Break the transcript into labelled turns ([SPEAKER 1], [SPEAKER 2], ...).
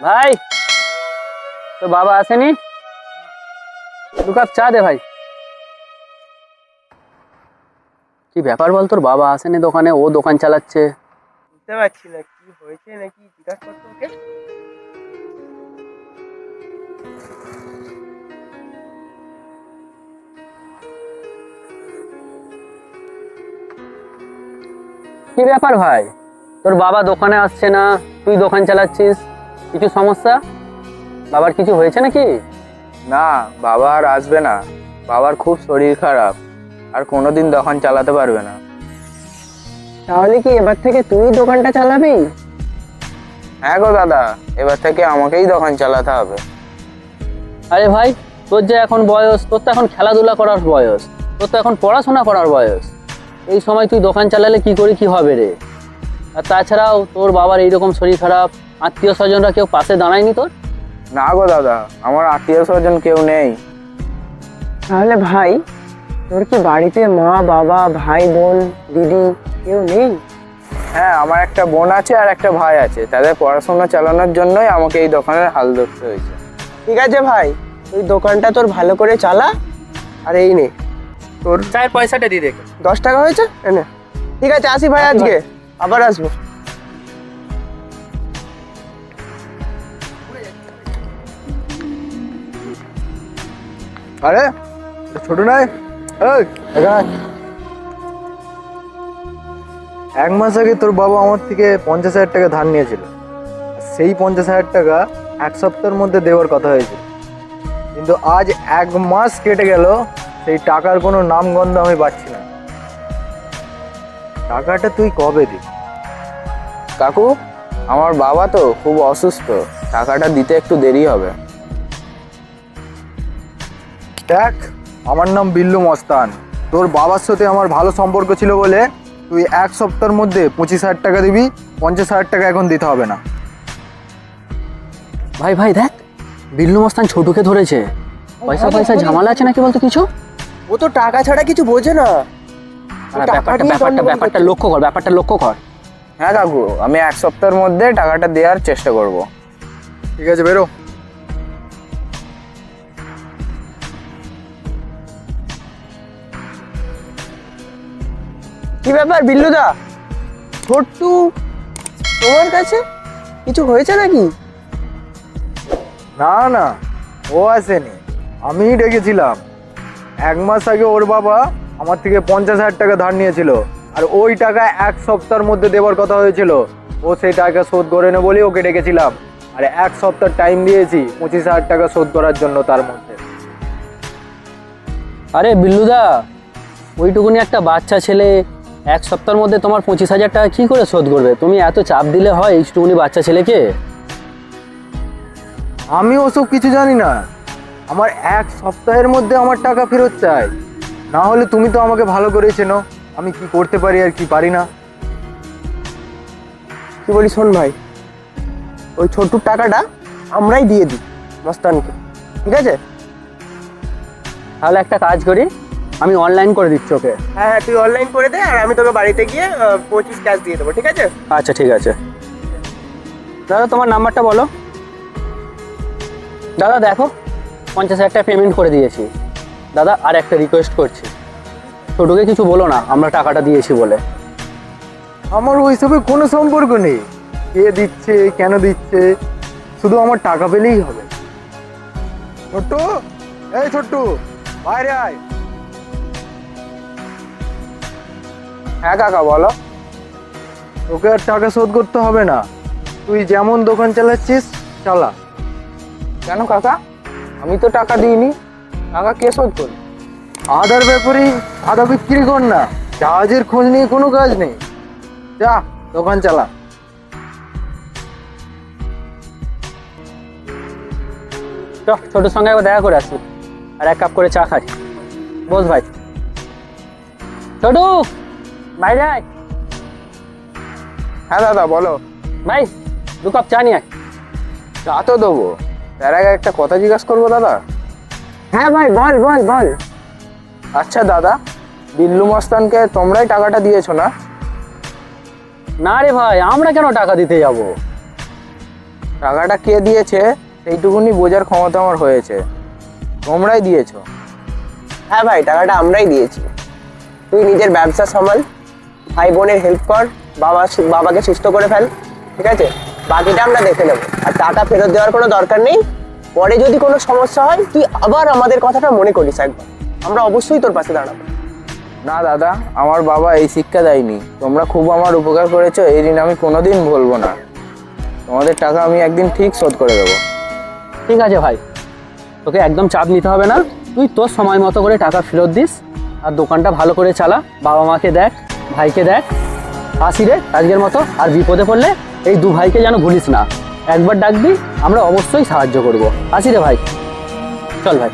[SPEAKER 1] ভাই, তোর বাবা আসেনি? দু কাপ চা দে ভাই। কি ব্যাপার বল, তোর বাবা আসেনি দোকানে, ও দোকান চালাচ্ছে।
[SPEAKER 2] বুঝতে পারছি না কি হয়েছে, নাকি জিজ্ঞাসা করতো ওকে।
[SPEAKER 1] কি ব্যাপার ভাই, তোর বাবা দোকানে আসছে না, তুই দোকান চালাচ্ছিস, কিছু সমস্যা? বাবার কিছু হয়েছে নাকি?
[SPEAKER 3] না, বাবা আর আসবে না। বাবার খুব শরীর খারাপ, আর কোনোদিন দোকান চালাতে পারবে না।
[SPEAKER 2] তাহলে কি এবার থেকে তুই দোকানটা চালাবি?
[SPEAKER 3] হ্যাঁ গো দাদা, এবার থেকে আমাকেই দোকান চালাতে হবে।
[SPEAKER 1] আরে ভাই, তোর যে এখন বয়স, তোর তো এখন খেলাধুলা করার বয়স, তোর তো এখন পড়াশোনা করার বয়স। এই সময় তুই দোকান চালালে কি করে কি হবে রে? আর তাছাড়াও তোর বাবার এইরকম শরীর খারাপ, আত্মীয় স্বজনরা কেউ পাশে দাঁড়ায়নি তোর?
[SPEAKER 3] না গো দাদা, আমার আত্মীয় স্বজন কেউ নেই।
[SPEAKER 2] তাহলে ভাই, তোর কি বাড়িতে মা বাবা ভাই বোন দিদি কেউ নেই?
[SPEAKER 3] হ্যাঁ, আমার একটা বোন আছে আর একটা ভাই আছে, তাদের পড়াশোনা চালানোর জন্যই আমাকে এই দোকানের হাল ধরতে হয়েছে।
[SPEAKER 2] ঠিক আছে ভাই, তুই দোকানটা তোর ভালো করে চালা। আর এই নে তোর
[SPEAKER 1] চায়ের পয়সাটা দিয়ে দেখ।
[SPEAKER 2] 10 টাকা হয়েছে, এনে। ঠিক আছে, আসি ভাই, আজকে আবার আসবো।
[SPEAKER 3] আরে ছোট নয়,
[SPEAKER 4] এক মাস আগে তোর বাবা আমার থেকে 50,000 টাকা ধার নিয়েছিল। সেই 50,000 টাকা এক সপ্তাহের মধ্যে দেওয়ার কথা হয়েছিল, কিন্তু আজ 1 মাস কেটে গেল, সেই টাকার কোনো নামগন্ধ আমি পাচ্ছি না। টাকাটা তুই কবে দিবি?
[SPEAKER 3] কাকু, আমার বাবা তো খুব অসুস্থ, টাকাটা দিতে একটু দেরি হবে।
[SPEAKER 4] দেখ, আমার নাম বিল্লু মস্তান। তোর বাবার সাথে আমার ভালো সম্পর্ক ছিল বলে তুই 1 সপ্তাহের মধ্যে 25,000 টাকা দিবি। 50,000 টাকা এখন দিতে হবে না।
[SPEAKER 1] ভাই ভাই দেখ, বিল্লু মস্তান ছোটুকে ধরেছে। পয়সা পয়সা ঝামেলা আছে নাকি বলতো কিছু?
[SPEAKER 2] ও তো টাকা ছাড়া কিছু বোঝে না।
[SPEAKER 1] ব্যাপারটা লক্ষ্য কর, ব্যাপারটা লক্ষ্য কর।
[SPEAKER 3] হ্যাঁ কাকু, আমি 1 সপ্তাহের মধ্যে টাকাটা দেওয়ার চেষ্টা করব।
[SPEAKER 4] ঠিক আছে, বেরো।
[SPEAKER 2] কি ব্যাপার বিল্লুদা, ছোট্টু তোমার কাছে কিছু হয়েছে নাকি?
[SPEAKER 4] না না, ও আসেনি, আমিই ডেকেছিলাম। 1 মাস আগে ওর বাবা আমার থেকে 50,000 টাকা ধার নিয়েছিল, আর ওই টাকা 1 সপ্তাহের মধ্যে দেওয়ার কথা হয়েছিল। ও সেই টাকা শোধ করে নেবে বলেই ওকে ডেকেছিলাম, আর 1 সপ্তাহ টাইম দিয়েছি 25,000 টাকা শোধ করার জন্য তার মধ্যে।
[SPEAKER 1] আরে বিল্লুদা, ওইটুকুনি একটা বাচ্চা ছেলে 1 সপ্তাহের মধ্যে তোমার 25,000 টাকা কি করে শোধ করবে? তুমি এত চাপ দিলে হয় এইটুকুনি বাচ্চা ছেলেকে?
[SPEAKER 4] আমি ওসব কিছু জানি না, আমার 1 সপ্তাহের মধ্যে আমার টাকা ফেরত চাই। না হলে তুমি তো আমাকে ভালো করেই চেনো, আমি কি করতে পারি আর কি পারি না।
[SPEAKER 2] কি বলি শোন ভাই, ওই ছোট্টুর টাকাটা আমরাই দিয়ে দিই মস্তানকে, ঠিক আছে?
[SPEAKER 1] তাহলে একটা কাজ করি, আমি অনলাইন করে দিচ্ছি ওকে।
[SPEAKER 2] হ্যাঁ হ্যাঁ, তুই অনলাইন করে দে, আর আমি তোকে বাড়িতে গিয়ে 25 ক্যাশ দিয়ে দেবো, ঠিক আছে?
[SPEAKER 1] আচ্ছা ঠিক আছে। দাদা তোমার নাম্বারটা বলো। দাদা দেখো, 50,000 টাকা পেমেন্ট করে দিয়েছি। দাদা আর একটা রিকোয়েস্ট করছি, ছোটুকে কিছু বলো না আমরা টাকাটা দিয়েছি বলে।
[SPEAKER 4] আমার ওইসবে কোনো সম্পর্ক নেই, কে দিচ্ছে কেন দিচ্ছে, শুধু আমার টাকা পেলেই হবে। ছোট্টু, এই ছোট্টু, বাইরে আয়।
[SPEAKER 3] হ্যাঁ কাকা, বলো।
[SPEAKER 4] তোকে আর টাকা শোধ করতে হবে না, তুই যেমন দোকান চালাচ্ছিস চালা।
[SPEAKER 3] কেন কাকা, আমি তো টাকা দিইনি, টাকা কে শোধ করি?
[SPEAKER 4] আদার ব্যাপারে আদা বিক্রি কর না, জাহাজের খোঁজ নিয়ে কোনো কাজ নেই। যা দোকান চালা।
[SPEAKER 1] ছোটোর সঙ্গে একবার দেখা করে আসি, আর 1 কাপ করে চা খাই। বস ভাই। ছোটু, বাইরে আয়।
[SPEAKER 3] হ্যাঁ দাদা বলো।
[SPEAKER 1] ভাই 2 কাপ চা নিয়ে আয়।
[SPEAKER 3] চা তো দেবো, তার আগে একটা কথা জিজ্ঞাসা করবো দাদা।
[SPEAKER 2] হ্যাঁ ভাই, বল বল বল।
[SPEAKER 3] আচ্ছা দাদা, বিল্লু মস্তানকে তোমরাই টাকাটা দিয়েছো না?
[SPEAKER 1] না রে ভাই, আমরা কেন টাকা দিতে যাব?
[SPEAKER 3] টাকাটা কে দিয়েছে সেইটুকুনি বোঝার ক্ষমতা আমার হয়েছে। তোমরাই দিয়েছো।
[SPEAKER 2] হ্যাঁ ভাই, টাকাটা আমরাই দিয়েছি। তুই নিজের ব্যবসা সামাল, ভাই বোনের হেল্প কর, বাবাকে সুস্থ করে ফেল, ঠিক আছে? বাকিটা আমরা দেখে নেবো। আর টাকা ফেরত দেওয়ার কোনো দরকার নেই। পরে যদি কোনো সমস্যা হয় তুই আবার আমাদের কথাটা মনে করিস একবার, আমরা অবশ্যই তোর পাশে দাঁড়াবো।
[SPEAKER 3] না দাদা, আমার বাবা এই শিক্ষা দেয়নি। তোমরা খুব আমার উপকার করেছো, এই ঋণ আমি কোনোদিন ভুলবো না। তোমাদের টাকা আমি একদিন ঠিক শোধ করে দেবো।
[SPEAKER 1] ঠিক আছে ভাই, তোকে একদম চাপ নিতে হবে না। তুই তোর সময় মতো করে টাকা ফেরত দিস, আর দোকানটা ভালো করে চালা, বাবা মাকে দেখ, ভাইকে দেখ। আসি রে আজকের মতো। আর বিপদে পড়লে এই দু ভাইকে যেন ভুলিস না, একবার ডাকবি, আমরা অবশ্যই সাহায্য করব। আসি রে ভাই, চল ভাই।